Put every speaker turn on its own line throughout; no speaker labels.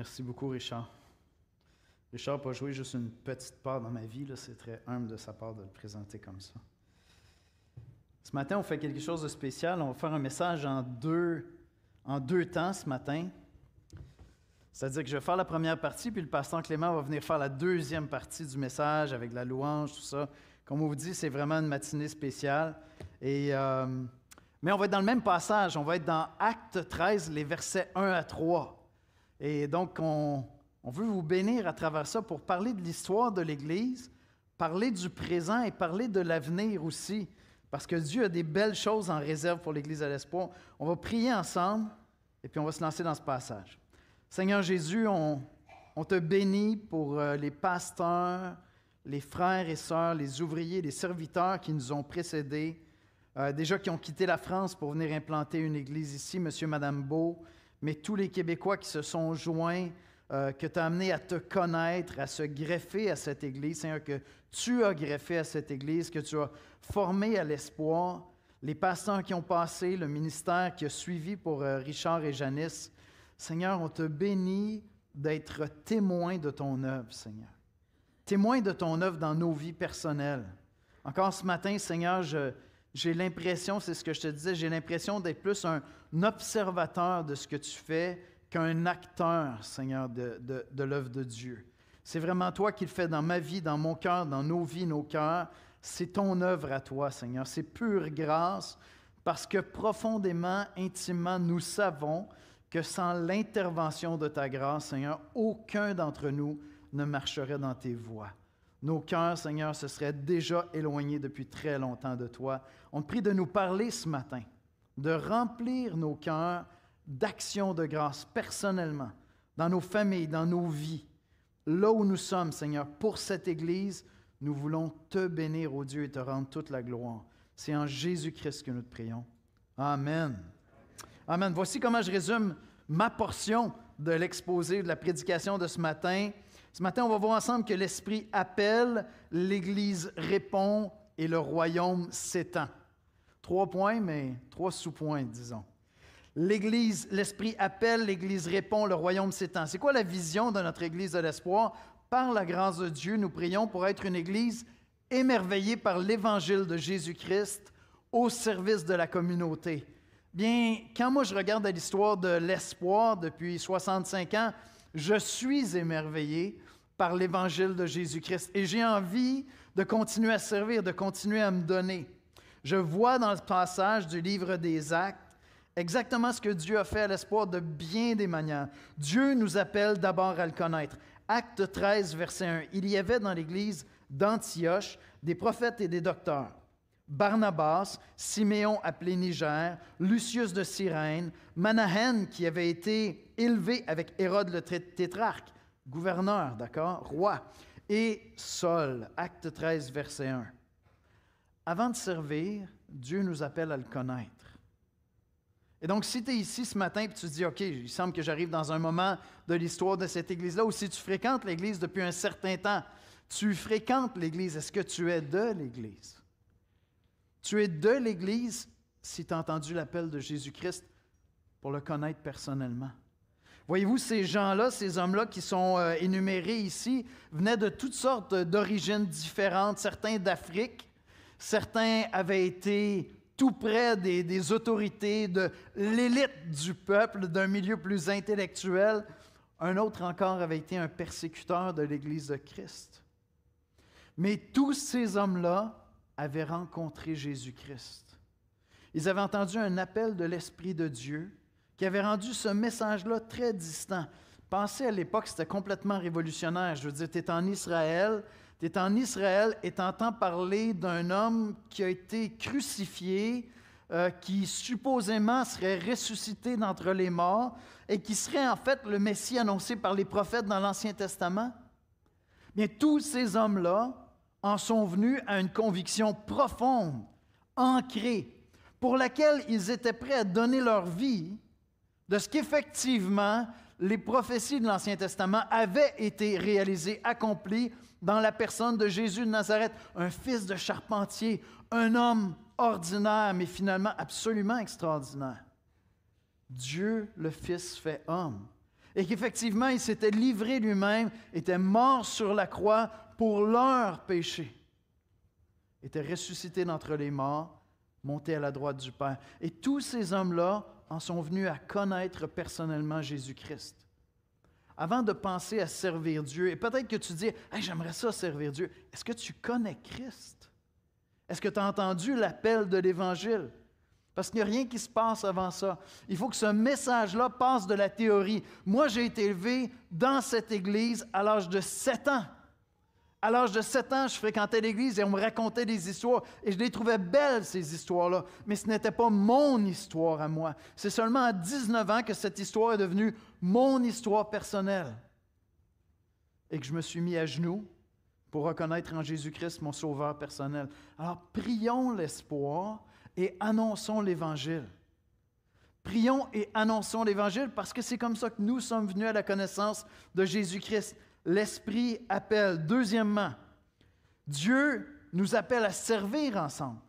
Merci beaucoup, Richard. Richard n'a pas joué juste une petite part dans ma vie, là. C'est très humble de sa part de le présenter comme ça. Ce matin, on fait quelque chose de spécial. On va faire un message en deux temps ce matin. C'est-à-dire que je vais faire la première partie, puis le pasteur Clément va venir faire la deuxième partie du message avec la louange, tout ça. Comme on vous dit, c'est vraiment une matinée spéciale. Mais on va être dans le même passage. On va être dans Actes 13, les versets 1 à 3. Et donc, on veut vous bénir à travers ça pour parler de l'histoire de l'Église, parler du présent et parler de l'avenir aussi. Parce que Dieu a des belles choses en réserve pour l'Église de l'Espoir. On va prier ensemble et puis on va se lancer dans ce passage. Seigneur Jésus, on te bénit pour les pasteurs, les frères et sœurs, les ouvriers, les serviteurs qui nous ont précédés, déjà qui ont quitté la France pour venir implanter une église ici, Monsieur, Madame Beau, mais tous les Québécois qui se sont joints, que tu as amenés à te connaître, à se greffer à cette église, Seigneur, que tu as greffé à cette église, que tu as formé à l'espoir, les pasteurs qui ont passé, le ministère qui a suivi pour Richard et Janice. Seigneur, on te bénit d'être témoin de ton œuvre, Seigneur. Témoin de ton œuvre dans nos vies personnelles. Encore ce matin, Seigneur, j'ai l'impression, c'est ce que je te disais, j'ai l'impression d'être plus un observateur de ce que tu fais qu'un acteur, Seigneur, de l'œuvre de Dieu. C'est vraiment toi qui le fais dans ma vie, dans mon cœur, dans nos vies, nos cœurs. C'est ton œuvre à toi, Seigneur. C'est pure grâce parce que profondément, intimement, nous savons que sans l'intervention de ta grâce, Seigneur, aucun d'entre nous ne marcherait dans tes voies. Nos cœurs, Seigneur, se seraient déjà éloignés depuis très longtemps de toi. On te prie de nous parler ce matin, de remplir nos cœurs d'actions de grâce personnellement, dans nos familles, dans nos vies. Là où nous sommes, Seigneur, pour cette Église, nous voulons te bénir, ô Dieu, et te rendre toute la gloire. C'est en Jésus-Christ que nous te prions. Amen. Amen. Voici comment je résume ma portion de l'exposé, de la prédication de ce matin. Ce matin, on va voir ensemble que l'Esprit appelle, l'Église répond et le royaume s'étend. 3 points, mais 3 sous-points, disons. L'Église, l'Esprit appelle, l'Église répond, le royaume s'étend. C'est quoi la vision de notre Église de l'Espoir? Par la grâce de Dieu, nous prions pour être une Église émerveillée par l'Évangile de Jésus-Christ au service de la communauté. Bien, quand moi je regarde à l'histoire de l'Espoir depuis 65 ans, je suis émerveillé par l'Évangile de Jésus-Christ et j'ai envie de continuer à servir, de continuer à me donner. Je vois dans le passage du livre des Actes exactement ce que Dieu a fait à l'Espoir de bien des manières. Dieu nous appelle d'abord à le connaître. Acte 13, verset 1. Il y avait dans l'église d'Antioche des prophètes et des docteurs. Barnabas, Siméon appelé Niger, Lucius de Cyrène, Manahen qui avait été élevé avec Hérode le tétrarque, gouverneur, d'accord, roi, et Saul, Acte 13, verset 1. Avant de servir, Dieu nous appelle à le connaître. Et donc, si tu es ici ce matin et tu te dis, OK, il semble que j'arrive dans un moment de l'histoire de cette Église-là, ou si tu fréquentes l'Église depuis un certain temps, tu fréquentes l'Église, est-ce que tu es de l'Église? Tu es de l'Église si tu as entendu l'appel de Jésus-Christ pour le connaître personnellement. Voyez-vous, ces gens-là, ces hommes-là qui sont énumérés ici, venaient de toutes sortes d'origines différentes, certains d'Afrique, certains avaient été tout près des autorités, de l'élite du peuple, d'un milieu plus intellectuel. Un autre encore avait été un persécuteur de l'Église de Christ. Mais tous ces hommes-là avaient rencontré Jésus-Christ. Ils avaient entendu un appel de l'Esprit de Dieu qui avait rendu ce message-là très distant. Pensez à l'époque, c'était complètement révolutionnaire. Je veux dire, tu es en Israël et tu entends parler d'un homme qui a été crucifié, qui supposément serait ressuscité d'entre les morts et qui serait en fait le Messie annoncé par les prophètes dans l'Ancien Testament. Bien, tous ces hommes-là en sont venus à une conviction profonde, ancrée, pour laquelle ils étaient prêts à donner leur vie de ce qu'effectivement les prophéties de l'Ancien Testament avaient été réalisées, accomplies dans la personne de Jésus de Nazareth, un fils de charpentier, un homme ordinaire, mais finalement absolument extraordinaire. Dieu, le Fils, fait homme. et qu'effectivement, il s'était livré lui-même, était mort sur la croix pour leurs péchés, était ressuscité d'entre les morts, monté à la droite du Père. Et tous ces hommes-là en sont venus à connaître personnellement Jésus-Christ. Avant de penser à servir Dieu, et peut-être que tu dis « Hey, j'aimerais ça servir Dieu », est-ce que tu connais Christ? Est-ce que tu as entendu l'appel de l'Évangile? Parce qu'il n'y a rien qui se passe avant ça. Il faut que ce message-là passe de la théorie. Moi, j'ai été élevé dans cette église à l'âge de 7 ans. À l'âge de 7 ans, je fréquentais l'église et on me racontait des histoires et je les trouvais belles, ces histoires-là. Mais ce n'était pas mon histoire à moi. C'est seulement à 19 ans que cette histoire est devenue mon histoire personnelle et que je me suis mis à genoux pour reconnaître en Jésus-Christ mon sauveur personnel. Alors, prions l'espoir et annonçons l'Évangile. Prions et annonçons l'Évangile parce que c'est comme ça que nous sommes venus à la connaissance de Jésus-Christ. L'Esprit appelle. Deuxièmement, Dieu nous appelle à servir ensemble.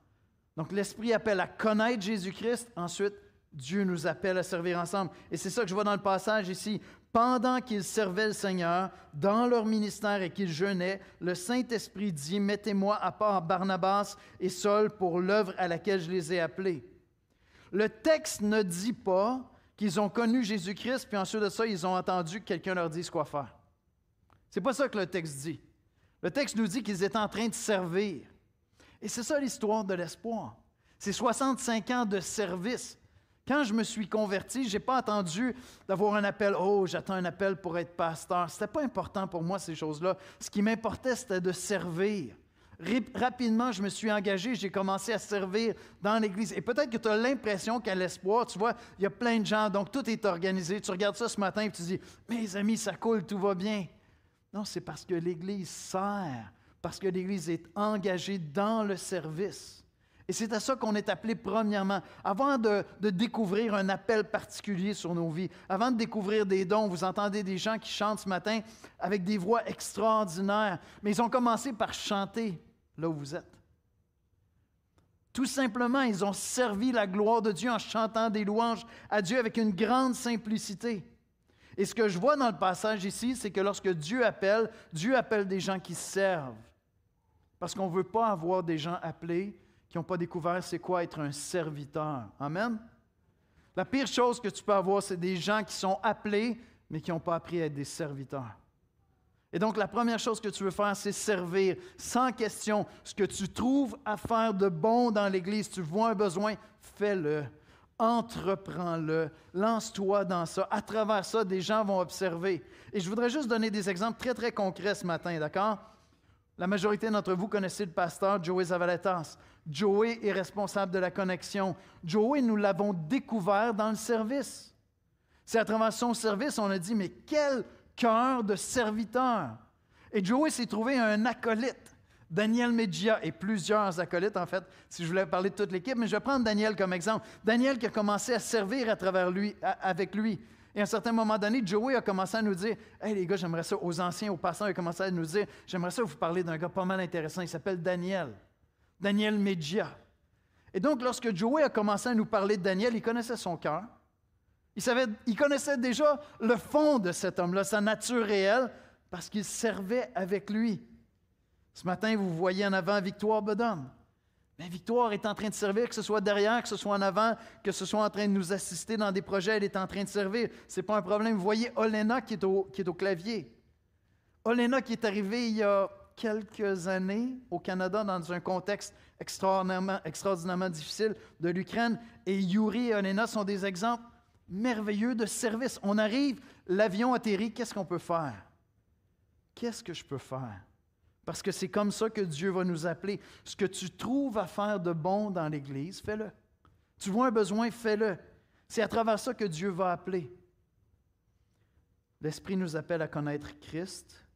Donc, l'Esprit appelle à connaître Jésus-Christ. Ensuite, Dieu nous appelle à servir ensemble. Et c'est ça que je vois dans le passage ici. Pendant qu'ils servaient le Seigneur dans leur ministère et qu'ils jeûnaient, le Saint-Esprit dit « Mettez-moi à part Barnabas et Saul pour l'œuvre à laquelle je les ai appelés. » Le texte ne dit pas qu'ils ont connu Jésus-Christ, puis ensuite de ça, ils ont entendu que quelqu'un leur dise quoi faire. C'est pas ça que le texte dit. Le texte nous dit qu'ils étaient en train de servir. Et c'est ça l'histoire de l'espoir. C'est 65 ans de service. Quand je me suis converti, je n'ai pas attendu d'avoir un appel. « Oh, j'attends un appel pour être pasteur. » Ce n'était pas important pour moi, ces choses-là. Ce qui m'importait, c'était de servir. Rapidement, je me suis engagé, j'ai commencé à servir dans l'Église. Et peut-être que tu as l'impression qu'à l'espoir, tu vois, il y a plein de gens, donc tout est organisé. Tu regardes ça ce matin et tu dis « Mes amis, ça coule, tout va bien. » Non, c'est parce que l'Église sert, parce que l'Église est engagée dans le service. Et c'est à ça qu'on est appelé premièrement. Avant de découvrir un appel particulier sur nos vies, avant de découvrir des dons, vous entendez des gens qui chantent ce matin avec des voix extraordinaires, mais ils ont commencé par chanter là où vous êtes. Tout simplement, ils ont servi la gloire de Dieu en chantant des louanges à Dieu avec une grande simplicité. Et ce que je vois dans le passage ici, c'est que lorsque Dieu appelle des gens qui servent. Parce qu'on ne veut pas avoir des gens appelés qui n'ont pas découvert c'est quoi être un serviteur. Amen? La pire chose que tu peux avoir, c'est des gens qui sont appelés, mais qui n'ont pas appris à être des serviteurs. Et donc, la première chose que tu veux faire, c'est servir, sans question. Ce que tu trouves à faire de bon dans l'Église, tu vois un besoin, fais-le. Entreprends-le, lance-toi dans ça. À travers ça, des gens vont observer. Et je voudrais juste donner des exemples très, très concrets ce matin, d'accord? La majorité d'entre vous connaissez le pasteur Joey Zavaletas. Joey est responsable de la connexion. Joey, nous l'avons découvert dans le service. C'est à travers son service, on a dit, mais quel cœur de serviteur! Et Joey s'est trouvé un acolyte, Daniel Mejia, et plusieurs acolytes, en fait, si je voulais parler de toute l'équipe, mais je vais prendre Daniel comme exemple. Daniel qui a commencé à servir avec lui. Et à un certain moment donné, Joey a commencé à nous dire « Hey les gars, j'aimerais ça, aux anciens, aux pasteurs, il a commencé à nous dire « J'aimerais ça vous parler d'un gars pas mal intéressant, il s'appelle Daniel. Daniel Mejia. » Et donc, lorsque Joey a commencé à nous parler de Daniel, il connaissait son cœur. Il connaissait déjà le fond de cet homme-là, sa nature réelle, parce qu'il servait avec lui. Ce matin, vous voyez en avant Victoire Bedon. Mais Victoire est en train de servir, que ce soit derrière, que ce soit en avant, que ce soit en train de nous assister dans des projets, elle est en train de servir. Ce n'est pas un problème. Vous voyez Olena qui est au clavier. Olena qui est arrivée il y a quelques années au Canada dans un contexte extraordinairement difficile de l'Ukraine. Et Yuri et Olena sont des exemples merveilleux de service. On arrive, l'avion atterrit, qu'est-ce qu'on peut faire? Qu'est-ce que je peux faire? Parce que c'est comme ça que Dieu va nous appeler. Ce que tu trouves à faire de bon dans l'Église, fais-le. Tu vois un besoin, fais-le. C'est à travers ça que Dieu va appeler. L'Esprit nous appelle à connaître Christ.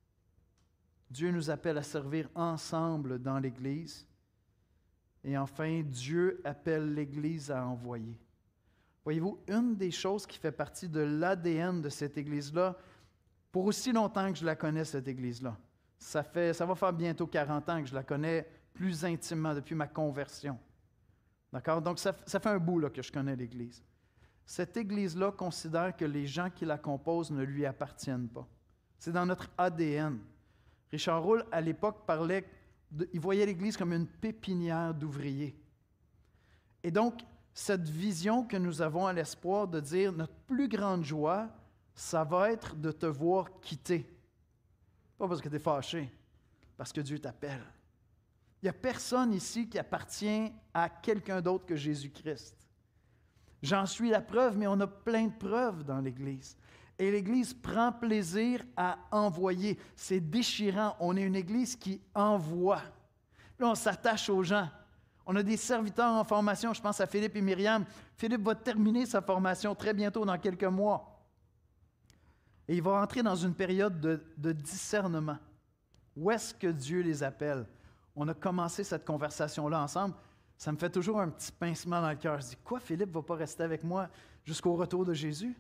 Dieu nous appelle à servir ensemble dans l'Église. Et enfin, Dieu appelle l'Église à envoyer. Voyez-vous, une des choses qui fait partie de l'ADN de cette Église-là, pour aussi longtemps que je la connais, cette Église-là, ça va faire bientôt 40 ans que je la connais plus intimement depuis ma conversion. D'accord? Donc, ça fait un bout là, que je connais l'Église. cette Église-là considère que les gens qui la composent ne lui appartiennent pas. C'est dans notre ADN. Richard Roule, à l'époque, il voyait l'Église comme une pépinière d'ouvriers. Et donc, cette vision que nous avons à l'Espoir de dire notre plus grande joie, ça va être de te voir quitter. Pas parce que tu es fâché, parce que Dieu t'appelle. Il n'y a personne ici qui appartient à quelqu'un d'autre que Jésus-Christ. J'en suis la preuve, mais on a plein de preuves dans l'Église. Et l'Église prend plaisir à envoyer. C'est déchirant. On est une Église qui envoie. Là, on s'attache aux gens. On a des serviteurs en formation. Je pense à Philippe et Myriam. Philippe va terminer sa formation très bientôt, dans quelques mois. Et il va entrer dans une période de discernement. Où est-ce que Dieu les appelle? On a commencé cette conversation-là ensemble. Ça me fait toujours un petit pincement dans le cœur. Je dis, quoi, Philippe ne va pas rester avec moi jusqu'au retour de Jésus?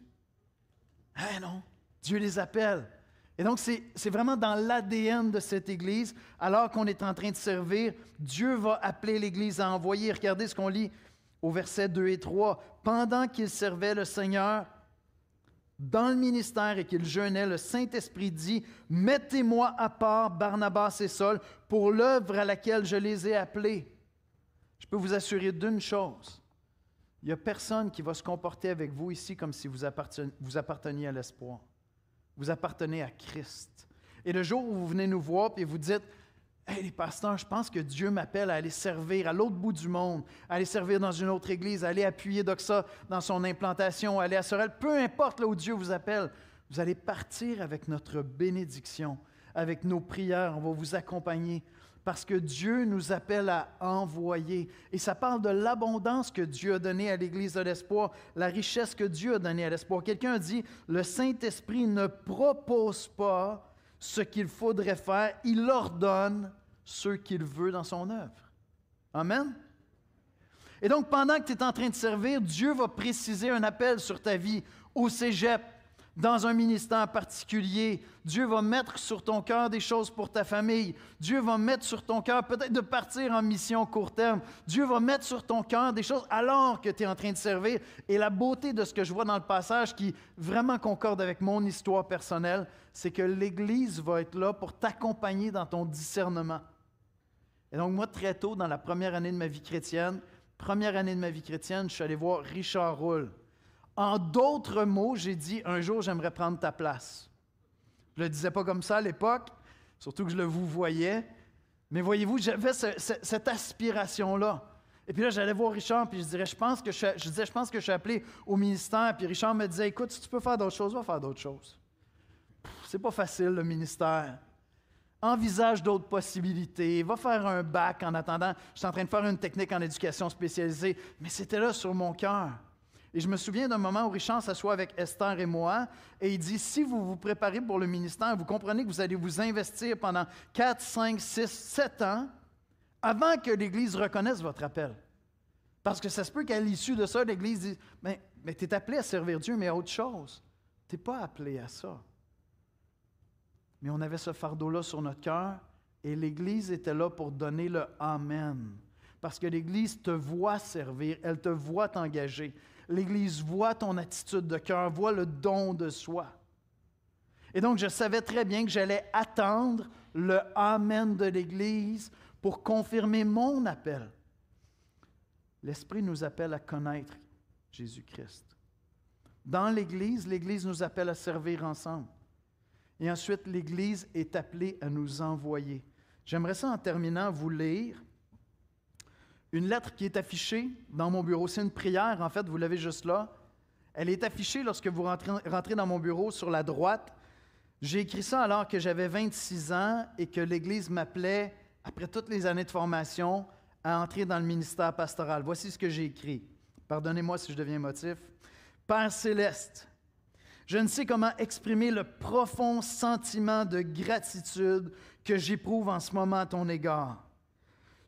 Eh non, Dieu les appelle. Et donc, c'est vraiment dans l'ADN de cette Église. Alors qu'on est en train de servir, Dieu va appeler l'Église à envoyer. Regardez ce qu'on lit au verset 2 et 3. Pendant qu'il servait le Seigneur dans le ministère et qu'il jeûnait, le Saint-Esprit dit, « Mettez-moi à part Barnabas et Saul pour l'œuvre à laquelle je les ai appelés. » Je peux vous assurer d'une chose. Il n'y a personne qui va se comporter avec vous ici comme si vous apparteniez à l'espoir. Vous appartenez à Christ. Et le jour où vous venez nous voir et vous dites, « Hey, les pasteurs, je pense que Dieu m'appelle à aller servir à l'autre bout du monde, à aller servir dans une autre église, à aller appuyer Doxa dans son implantation, à aller à Sorel, peu importe là où Dieu vous appelle, vous allez partir avec notre bénédiction, avec nos prières, on va vous accompagner. Parce que Dieu nous appelle à envoyer. Et ça parle de l'abondance que Dieu a donnée à l'Église de l'Espoir, la richesse que Dieu a donnée à l'Espoir. Quelqu'un a dit, le Saint-Esprit ne propose pas ce qu'il faudrait faire, il ordonne ce qu'il veut dans son œuvre. Amen? Et donc, pendant que tu es en train de servir, Dieu va préciser un appel sur ta vie, au cégep, dans un ministère particulier. Dieu va mettre sur ton cœur des choses pour ta famille. Dieu va mettre sur ton cœur peut-être de partir en mission court terme. Dieu va mettre sur ton cœur des choses alors que tu es en train de servir. Et la beauté de ce que je vois dans le passage qui vraiment concorde avec mon histoire personnelle, c'est que l'Église va être là pour t'accompagner dans ton discernement. Et donc moi, très tôt, dans la première année de ma vie chrétienne, je suis allé voir Richard Roule. En d'autres mots, j'ai dit, un jour, j'aimerais prendre ta place. Je ne le disais pas comme ça à l'époque, surtout que je le vous voyais. Mais voyez-vous, j'avais cette aspiration-là. Et puis là, j'allais voir Richard, puis je disais, je pense que je suis appelé au ministère. Puis Richard me disait, écoute, si tu peux faire d'autres choses, va faire d'autres choses. C'est pas facile, le ministère. Envisage d'autres possibilités. Va faire un bac en attendant. Je suis en train de faire une technique en éducation spécialisée. Mais c'était là sur mon cœur. Et je me souviens d'un moment où Richard s'assoit avec Esther et moi, et il dit, si vous vous préparez pour le ministère, vous comprenez que vous allez vous investir pendant 4, 5, 6, 7 ans avant que l'Église reconnaisse votre appel. Parce que ça se peut qu'à l'issue de ça, l'Église dise, mais tu es appelé à servir Dieu, mais à autre chose. Tu n'es pas appelé à ça. Mais on avait ce fardeau-là sur notre cœur, et l'Église était là pour donner le « Amen ». Parce que l'Église te voit servir, elle te voit t'engager. L'Église voit ton attitude de cœur, voit le don de soi. Et donc, je savais très bien que j'allais attendre le « Amen » de l'Église pour confirmer mon appel. L'Esprit nous appelle à connaître Jésus-Christ. Dans l'Église nous appelle à servir ensemble. Et ensuite, l'Église est appelée à nous envoyer. J'aimerais ça, en terminant, vous lire une lettre qui est affichée dans mon bureau. C'est une prière, en fait, vous l'avez juste là. Elle est affichée lorsque vous rentrez dans mon bureau sur la droite. J'ai écrit ça alors que j'avais 26 ans et que l'Église m'appelait, après toutes les années de formation, à entrer dans le ministère pastoral. Voici ce que j'ai écrit. Pardonnez-moi si je deviens émotif. Père céleste, je ne sais comment exprimer le profond sentiment de gratitude que j'éprouve en ce moment à ton égard.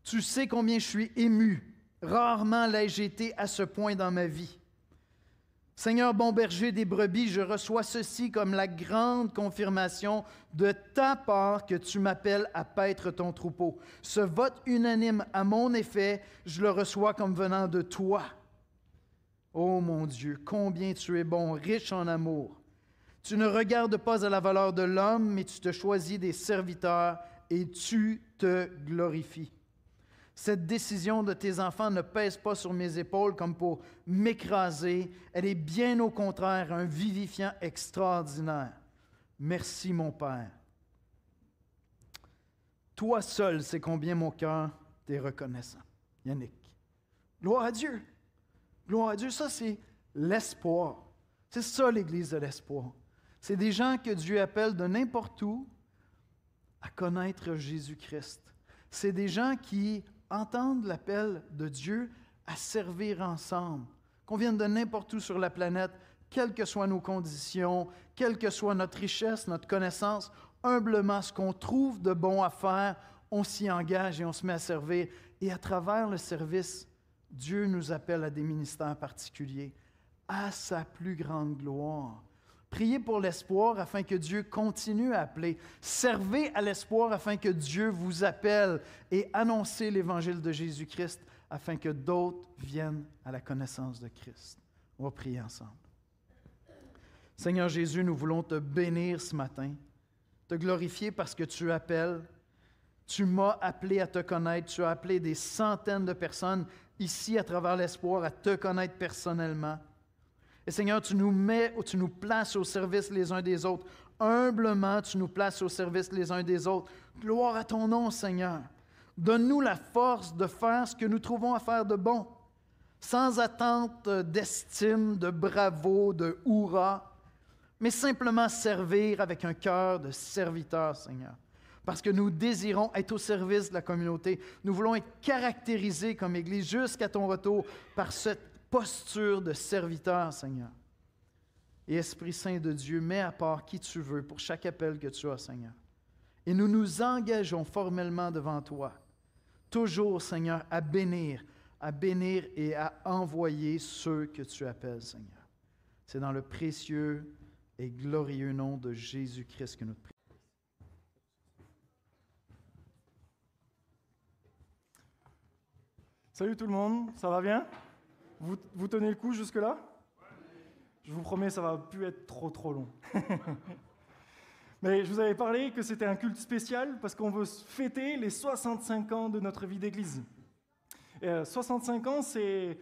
Tu sais combien je suis ému. Rarement l'ai-je été à ce point dans ma vie. Seigneur bon berger des brebis, je reçois ceci comme la grande confirmation de ta part que tu m'appelles à paître ton troupeau. Ce vote unanime à mon effet, je le reçois comme venant de toi. Ô mon Dieu, combien tu es bon, riche en amour. Tu ne regardes pas à la valeur de l'homme, mais tu te choisis des serviteurs et tu te glorifies. Cette décision de tes enfants ne pèse pas sur mes épaules comme pour m'écraser. Elle est bien au contraire un vivifiant extraordinaire. Merci, mon Père. Toi seul sais combien mon cœur t'est reconnaissant. Yannick. Gloire à Dieu. Gloire à Dieu. Ça, c'est l'espoir. C'est ça, l'Église de l'espoir. C'est des gens que Dieu appelle de n'importe où à connaître Jésus-Christ. C'est des gens qui entendent l'appel de Dieu à servir ensemble. Qu'on vienne de n'importe où sur la planète, quelles que soient nos conditions, quelle que soit notre richesse, notre connaissance, humblement, ce qu'on trouve de bon à faire, on s'y engage et on se met à servir. Et à travers le service, Dieu nous appelle à des ministères particuliers, à sa plus grande gloire. Priez pour l'espoir afin que Dieu continue à appeler. Servez à l'espoir afin que Dieu vous appelle et annoncez l'Évangile de Jésus-Christ afin que d'autres viennent à la connaissance de Christ. On va prier ensemble. Seigneur Jésus, nous voulons te bénir ce matin, te glorifier parce que tu appelles. Tu m'as appelé à te connaître. Tu as appelé des centaines de personnes ici à travers l'espoir à te connaître personnellement. Et Seigneur, tu nous places au service les uns des autres. Humblement, tu nous places au service les uns des autres. Gloire à ton nom, Seigneur. Donne-nous la force de faire ce que nous trouvons à faire de bon, sans attente d'estime, de bravo, de hurrah, mais simplement servir avec un cœur de serviteur, Seigneur. Parce que nous désirons être au service de la communauté. Nous voulons être caractérisés comme Église jusqu'à ton retour par cette posture de serviteur, Seigneur. Et Esprit Saint de Dieu, mets à part qui tu veux pour chaque appel que tu as, Seigneur. Et nous nous engageons formellement devant toi, toujours, Seigneur, à bénir et à envoyer ceux que tu appelles, Seigneur. C'est dans le précieux et glorieux nom de Jésus-Christ que nous te prions.
Salut tout le monde, ça va bien? Vous tenez le coup jusque-là? Je vous promets, ça va plus être trop long. Mais je vous avais parlé que c'était un culte spécial parce qu'on veut fêter les 65 ans de notre vie d'église. Et 65 ans, je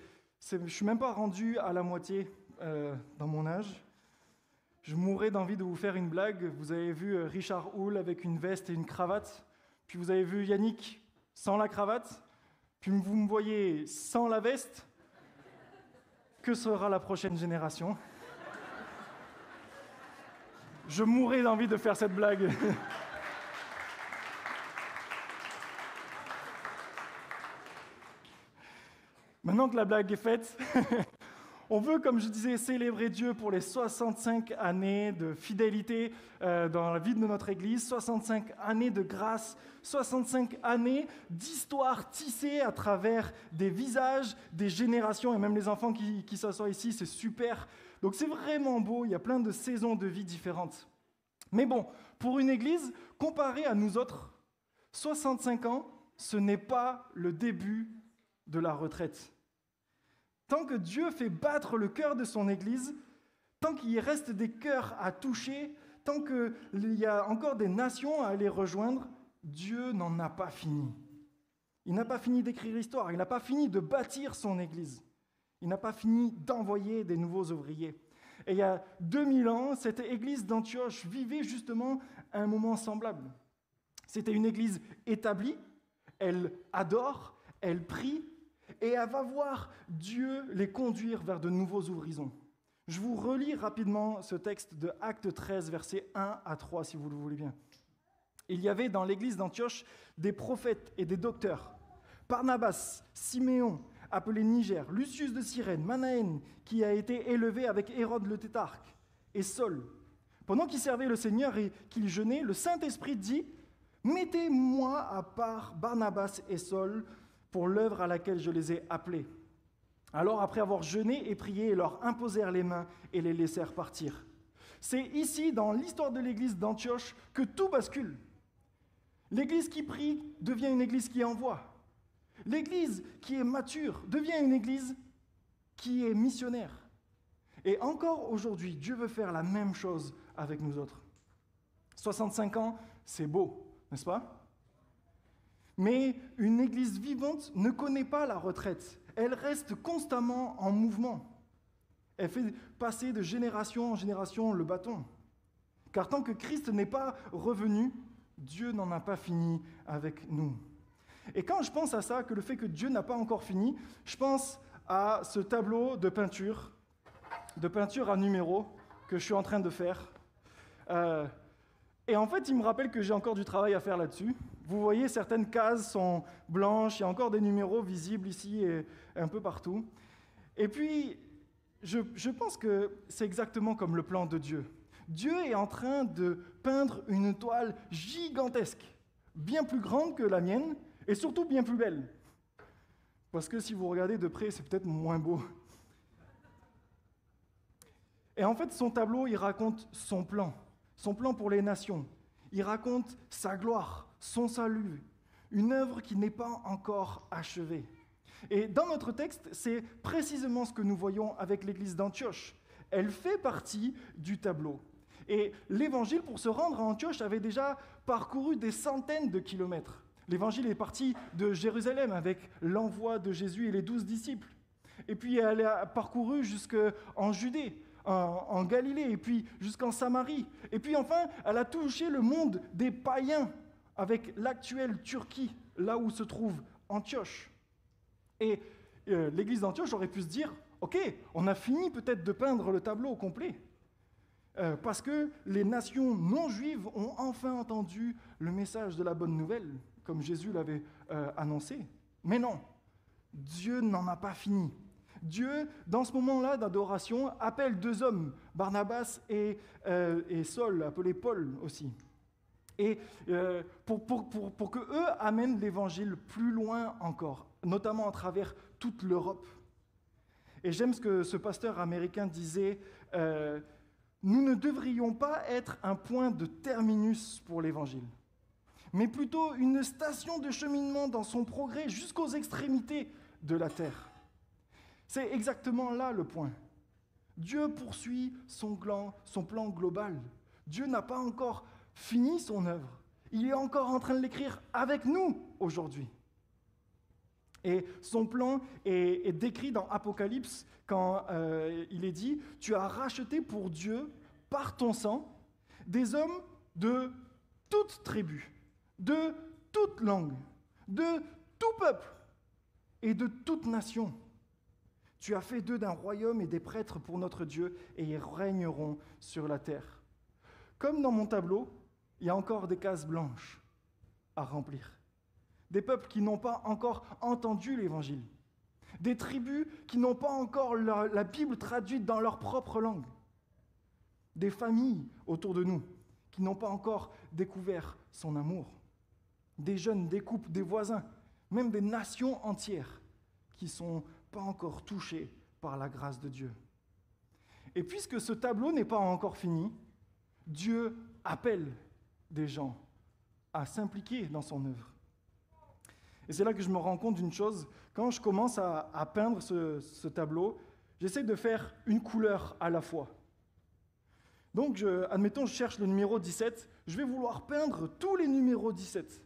ne suis même pas rendu à la moitié dans mon âge. Je mourrais d'envie de vous faire une blague. Vous avez vu Richard Hull avec une veste et une cravate. Puis vous avez vu Yannick sans la cravate. Puis vous me voyez sans la veste. Que sera la prochaine génération? Je mourrais d'envie de faire cette blague. Maintenant que la blague est faite, on veut, comme je disais, célébrer Dieu pour les 65 années de fidélité dans la vie de notre Église, 65 années de grâce, 65 années d'histoire tissée à travers des visages, des générations, et même les enfants qui s'assoient ici, c'est super. Donc c'est vraiment beau, il y a plein de saisons de vie différentes. Mais bon, pour une Église, comparé à nous autres, 65 ans, ce n'est pas le début de la retraite. Tant que Dieu fait battre le cœur de son Église, tant qu'il y reste des cœurs à toucher, tant qu'il y a encore des nations à aller rejoindre, Dieu n'en a pas fini. Il n'a pas fini d'écrire l'histoire, il n'a pas fini de bâtir son Église. Il n'a pas fini d'envoyer des nouveaux ouvriers. Et il y a 2000 ans, cette Église d'Antioche vivait justement un moment semblable. C'était une Église établie, elle adore, elle prie, et elle va voir Dieu les conduire vers de nouveaux horizons. Je vous relis rapidement ce texte de Actes 13, versets 1 à 3, si vous le voulez bien. Il y avait dans l'église d'Antioche des prophètes et des docteurs. Barnabas, Siméon, appelé Niger, Lucius de Cyrène, Manaën, qui a été élevé avec Hérode le tétrarque, et Saul. Pendant qu'ils servaient le Seigneur et qu'ils jeûnaient, le Saint-Esprit dit « Mettez-moi à part Barnabas et Saul pour l'œuvre à laquelle je les ai appelés. » Alors, après avoir jeûné et prié, ils leur imposèrent les mains et les laissèrent partir. C'est ici, dans l'histoire de l'église d'Antioche, que tout bascule. L'église qui prie devient une église qui envoie. L'église qui est mature devient une église qui est missionnaire. Et encore aujourd'hui, Dieu veut faire la même chose avec nous autres. 65 ans, c'est beau, n'est-ce pas? Mais une église vivante ne connaît pas la retraite. Elle reste constamment en mouvement. Elle fait passer de génération en génération le bâton. Car tant que Christ n'est pas revenu, Dieu n'en a pas fini avec nous. Et quand je pense à ça, que le fait que Dieu n'a pas encore fini, je pense à ce tableau de peinture à numéro que je suis en train de faire. Et en fait, il me rappelle que j'ai encore du travail à faire là-dessus. Vous voyez, certaines cases sont blanches, il y a encore des numéros visibles ici et un peu partout. Et puis, je pense que c'est exactement comme le plan de Dieu. Dieu est en train de peindre une toile gigantesque, bien plus grande que la mienne, et surtout bien plus belle. Parce que si vous regardez de près, c'est peut-être moins beau. Et en fait, son tableau, il raconte son plan pour les nations. Il raconte sa gloire, son salut, une œuvre qui n'est pas encore achevée. Et dans notre texte, c'est précisément ce que nous voyons avec l'église d'Antioche. Elle fait partie du tableau. Et l'évangile, pour se rendre à Antioche, avait déjà parcouru des centaines de kilomètres. L'évangile est parti de Jérusalem avec l'envoi de Jésus et les 12 disciples. Et puis elle a parcouru jusqu'en Judée, en Galilée, et puis jusqu'en Samarie. Et puis enfin, elle a touché le monde des païens avec l'actuelle Turquie, là où se trouve Antioche. Et l'église d'Antioche aurait pu se dire, ok, on a fini peut-être de peindre le tableau au complet. Parce que les nations non juives ont enfin entendu le message de la bonne nouvelle, comme Jésus l'avait annoncé. Mais non, Dieu n'en a pas fini. Dieu, dans ce moment-là d'adoration, appelle deux hommes, Barnabas et Saul, appelé Paul aussi. Et pour qu'eux amènent l'évangile plus loin encore, notamment à travers toute l'Europe. Et j'aime ce que ce pasteur américain disait, nous ne devrions pas être un point de terminus pour l'évangile, mais plutôt une station de cheminement dans son progrès jusqu'aux extrémités de la terre. C'est exactement là le point. Dieu poursuit son plan global. Dieu n'a pas encore fini son œuvre. Il est encore en train de l'écrire avec nous aujourd'hui. Et son plan est décrit dans Apocalypse quand il est dit « Tu as racheté pour Dieu, par ton sang, des hommes de toute tribu, de toute langue, de tout peuple et de toute nation. Tu as fait d'eux d'un royaume et des prêtres pour notre Dieu, et ils régneront sur la terre. » Comme dans mon tableau, il y a encore des cases blanches à remplir. Des peuples qui n'ont pas encore entendu l'Évangile. Des tribus qui n'ont pas encore la Bible traduite dans leur propre langue. Des familles autour de nous qui n'ont pas encore découvert son amour. Des jeunes, des couples, des voisins, même des nations entières qui ne sont pas encore touchées par la grâce de Dieu. Et puisque ce tableau n'est pas encore fini, Dieu appelle des gens à s'impliquer dans son œuvre. Et c'est là que je me rends compte d'une chose. Quand je commence à peindre ce tableau, j'essaie de faire une couleur à la fois. Donc, admettons, je cherche le numéro 17, je vais vouloir peindre tous les numéros 17.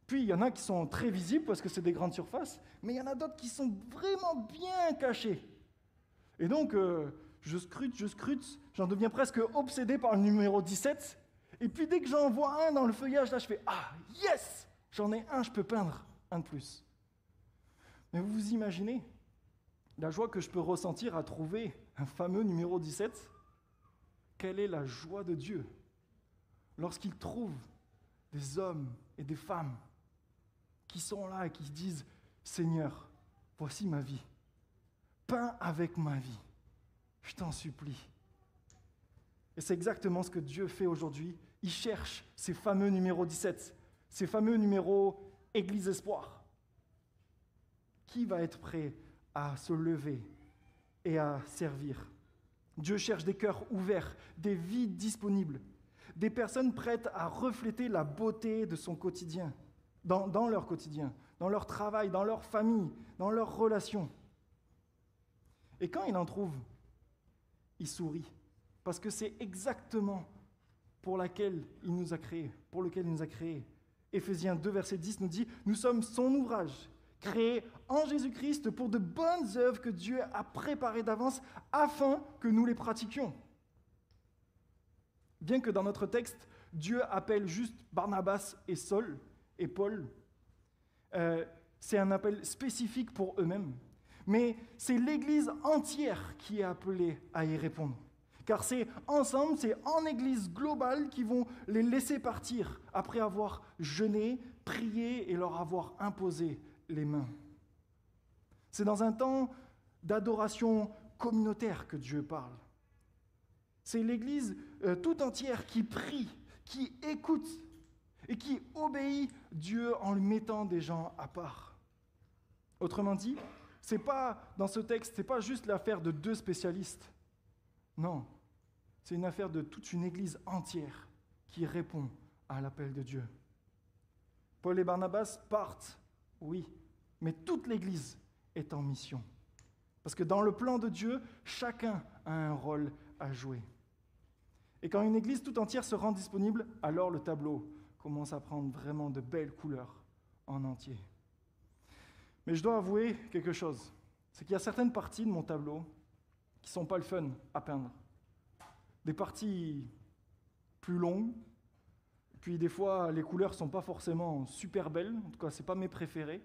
Puis, il y en a qui sont très visibles parce que c'est des grandes surfaces, mais il y en a d'autres qui sont vraiment bien cachés. Et donc, je scrute, j'en deviens presque obsédé par le numéro 17. Et puis, dès que j'en vois un dans le feuillage, là, je fais « Ah, yes! J'en ai un, je peux peindre un de plus. » Mais vous vous imaginez la joie que je peux ressentir à trouver un fameux numéro 17 ? Quelle est la joie de Dieu lorsqu'il trouve des hommes et des femmes qui sont là et qui disent « Seigneur, voici ma vie. Peins avec ma vie. Je t'en supplie. » Et c'est exactement ce que Dieu fait aujourd'hui. Il cherche ces fameux numéros 17, ces fameux numéros Église Espoir. Qui va être prêt à se lever et à servir ? Dieu cherche des cœurs ouverts, des vies disponibles, des personnes prêtes à refléter la beauté de son quotidien, dans leur quotidien, dans leur travail, dans leur famille, dans leurs relations. Et quand il en trouve, il sourit. Parce que c'est exactement pour lequel il nous a créés. Éphésiens 2, verset 10 nous dit « Nous sommes son ouvrage, créé en Jésus-Christ pour de bonnes œuvres que Dieu a préparées d'avance afin que nous les pratiquions. » Bien que dans notre texte, Dieu appelle juste Barnabas et Saul et Paul, c'est un appel spécifique pour eux-mêmes. Mais c'est l'Église entière qui est appelée à y répondre. Car c'est ensemble, c'est en Église globale qu'ils vont les laisser partir après avoir jeûné, prié et leur avoir imposé les mains. C'est dans un temps d'adoration communautaire que Dieu parle. C'est l'Église tout entière qui prie, qui écoute et qui obéit Dieu en lui mettant des gens à part. Autrement dit, dans ce texte, ce n'est pas juste l'affaire de 2 spécialistes. Non, c'est une affaire de toute une Église entière qui répond à l'appel de Dieu. Paul et Barnabas partent, oui, mais toute l'Église est en mission. Parce que dans le plan de Dieu, chacun a un rôle à jouer. Et quand une Église tout entière se rend disponible, alors le tableau commence à prendre vraiment de belles couleurs en entier. Mais je dois avouer quelque chose, c'est qu'il y a certaines parties de mon tableau qui ne sont pas le fun à peindre. Des parties plus longues, puis des fois les couleurs ne sont pas forcément super belles, en tout cas ce n'est pas mes préférés.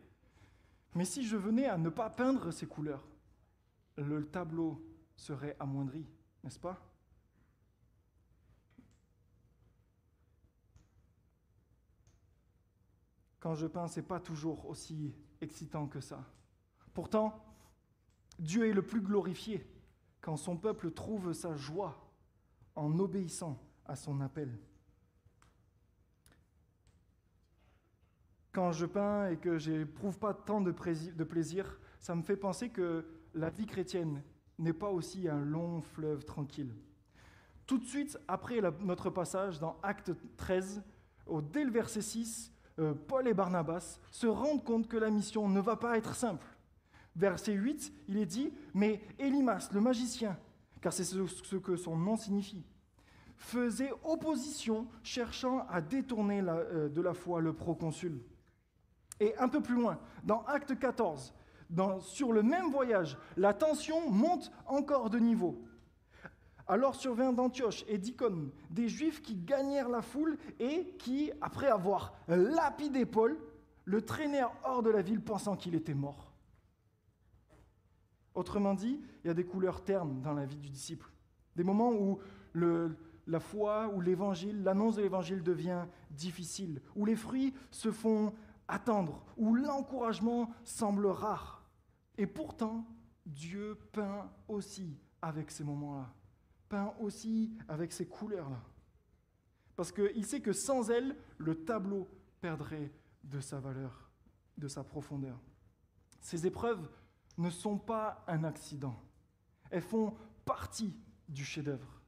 Mais si je venais à ne pas peindre ces couleurs, le tableau serait amoindri, n'est-ce pas ? Quand je peins, ce n'est pas toujours aussi excitant que ça. Pourtant, Dieu est le plus glorifié quand son peuple trouve sa joie en obéissant à son appel. Quand je peins et que je n'éprouve pas tant de plaisir, ça me fait penser que la vie chrétienne n'est pas aussi un long fleuve tranquille. Tout de suite, après notre passage dans Acte 13, dès le verset 6, Paul et Barnabas se rendent compte que la mission ne va pas être simple. Verset 8, il est dit « Mais Élymas, le magicien, car c'est ce que son nom signifie, faisait opposition, cherchant à détourner de la foi le proconsul. » Et un peu plus loin, dans Acte 14, sur le même voyage, la tension monte encore de niveau. Alors survint d'Antioche et d'Icône des Juifs qui gagnèrent la foule et qui, après avoir lapidé Paul, le traînèrent hors de la ville pensant qu'il était mort. Autrement dit, il y a des couleurs ternes dans la vie du disciple. Des moments où la foi, où l'annonce de l'évangile devient difficile, où les fruits se font attendre, où l'encouragement semble rare. Et pourtant, Dieu peint aussi avec ces moments-là. Peint aussi avec ces couleurs-là. Parce qu'il sait que sans elles, le tableau perdrait de sa valeur, de sa profondeur. Ces épreuves ne sont pas un accident. Elles font partie du chef-d'œuvre.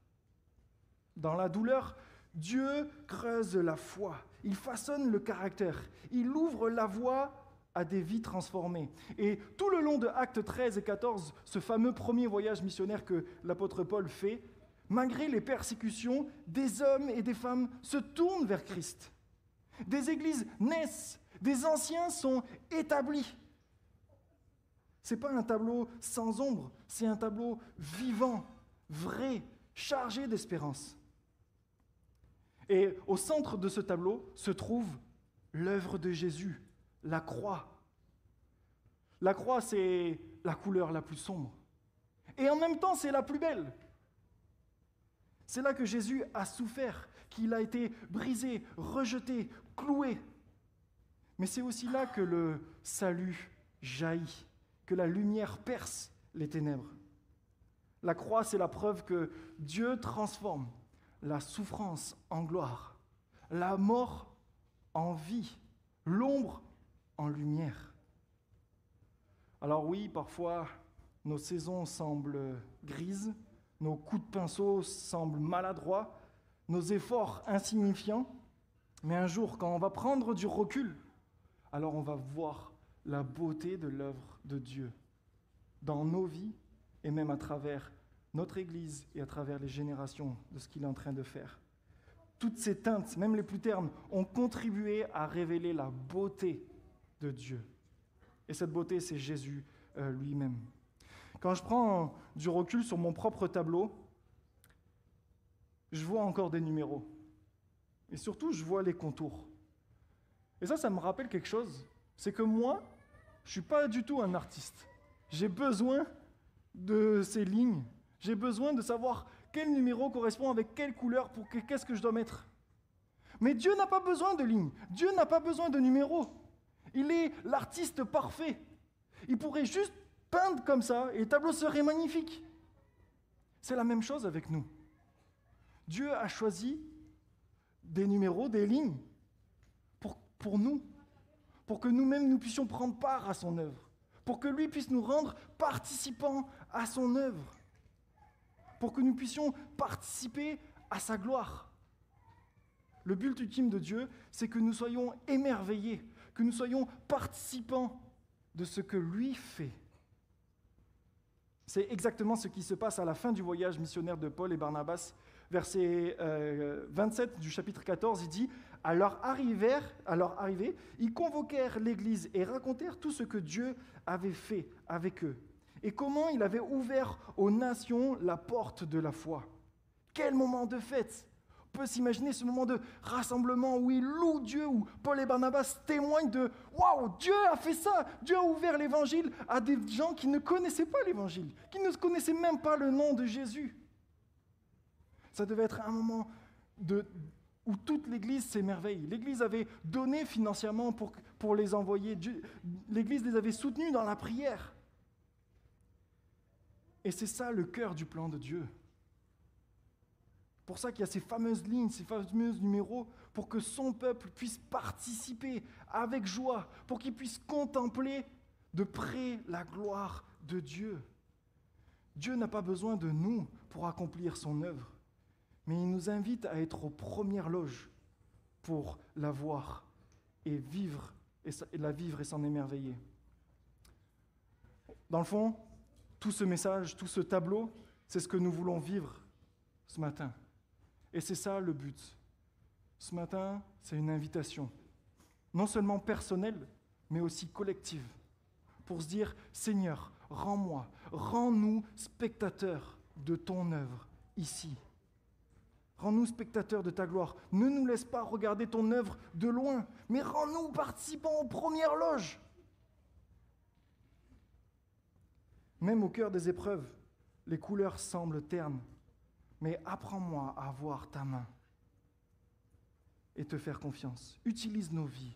Dans la douleur, Dieu creuse la foi. Il façonne le caractère. Il ouvre la voie à des vies transformées. Et tout le long de Actes 13 et 14, ce fameux premier voyage missionnaire que l'apôtre Paul fait, malgré les persécutions, des hommes et des femmes se tournent vers Christ. Des églises naissent, des anciens sont établis. Ce n'est pas un tableau sans ombre, c'est un tableau vivant, vrai, chargé d'espérance. Et au centre de ce tableau se trouve l'œuvre de Jésus, la croix. La croix, c'est la couleur la plus sombre. Et en même temps, c'est la plus belle. C'est là que Jésus a souffert, qu'il a été brisé, rejeté, cloué. Mais c'est aussi là que le salut jaillit, que la lumière perce les ténèbres. La croix, c'est la preuve que Dieu transforme la souffrance en gloire, la mort en vie, l'ombre en lumière. Alors oui, parfois, nos saisons semblent grises, nos coups de pinceau semblent maladroits, nos efforts insignifiants, mais un jour, quand on va prendre du recul, alors on va voir la beauté de l'œuvre de Dieu dans nos vies et même à travers notre Église et à travers les générations de ce qu'il est en train de faire. Toutes ces teintes, même les plus ternes, ont contribué à révéler la beauté de Dieu. Et cette beauté, c'est Jésus lui-même. Quand je prends du recul sur mon propre tableau, je vois encore des numéros. Et surtout, je vois les contours. Et ça me rappelle quelque chose. C'est que moi, je ne suis pas du tout un artiste. J'ai besoin de ces lignes. J'ai besoin de savoir quel numéro correspond avec quelle couleur pour qu'est-ce que je dois mettre. Mais Dieu n'a pas besoin de lignes. Dieu n'a pas besoin de numéros. Il est l'artiste parfait. Il pourrait juste peindre comme ça et le tableau serait magnifique. C'est la même chose avec nous. Dieu a choisi des numéros, des lignes pour nous, pour que nous-mêmes nous puissions prendre part à son œuvre, pour que lui puisse nous rendre participants à son œuvre, pour que nous puissions participer à sa gloire. Le but ultime de Dieu, c'est que nous soyons émerveillés, que nous soyons participants de ce que lui fait. C'est exactement ce qui se passe à la fin du voyage missionnaire de Paul et Barnabas. Verset 27 du chapitre 14, il dit « À leur arrivée, ils convoquèrent l'Église et racontèrent tout ce que Dieu avait fait avec eux et comment il avait ouvert aux nations la porte de la foi. » Quel moment de fête! On peut s'imaginer ce moment de rassemblement où ils louent Dieu, où Paul et Barnabas témoignent de « Waouh, Dieu a fait ça! Dieu a ouvert l'Évangile à des gens qui ne connaissaient pas l'Évangile, qui ne connaissaient même pas le nom de Jésus. » Ça devait être un moment où toute l'Église s'émerveille. L'Église avait donné financièrement pour les envoyer. L'Église les avait soutenus dans la prière. Et c'est ça le cœur du plan de Dieu. Pour ça qu'il y a ces fameuses lignes, ces fameux numéros, pour que son peuple puisse participer avec joie, pour qu'il puisse contempler de près la gloire de Dieu. Dieu n'a pas besoin de nous pour accomplir son œuvre, mais il nous invite à être aux premières loges pour la voir et la vivre et s'en émerveiller. Dans le fond, tout ce message, tout ce tableau, c'est ce que nous voulons vivre ce matin. Et c'est ça le but. Ce matin, c'est une invitation, non seulement personnelle, mais aussi collective, pour se dire, Seigneur, rends-nous spectateurs de ton œuvre ici. Rends-nous spectateurs de ta gloire. Ne nous laisse pas regarder ton œuvre de loin, mais rends-nous participants aux premières loges. Même au cœur des épreuves, les couleurs semblent ternes, mais apprends-moi à voir ta main et te faire confiance. Utilise nos vies,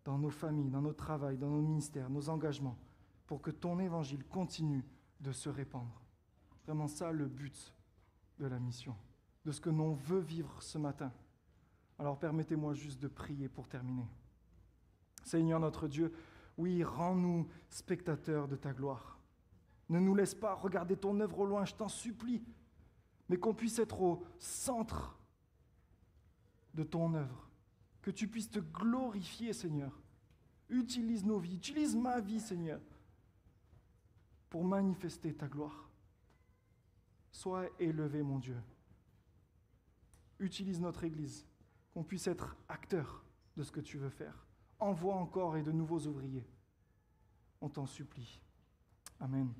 dans nos familles, dans notre travail, dans nos ministères, nos engagements, pour que ton évangile continue de se répandre. Vraiment ça le but de la mission, de ce que l'on veut vivre ce matin. Alors permettez-moi juste de prier pour terminer. Seigneur notre Dieu, oui, rends-nous spectateurs de ta gloire. Ne nous laisse pas regarder ton œuvre au loin, je t'en supplie, mais qu'on puisse être au centre de ton œuvre, que tu puisses te glorifier, Seigneur. Utilise nos vies, utilise ma vie, Seigneur, pour manifester ta gloire. Sois élevé, mon Dieu. Utilise notre Église, qu'on puisse être acteur de ce que tu veux faire. Envoie encore et de nouveaux ouvriers. On t'en supplie. Amen.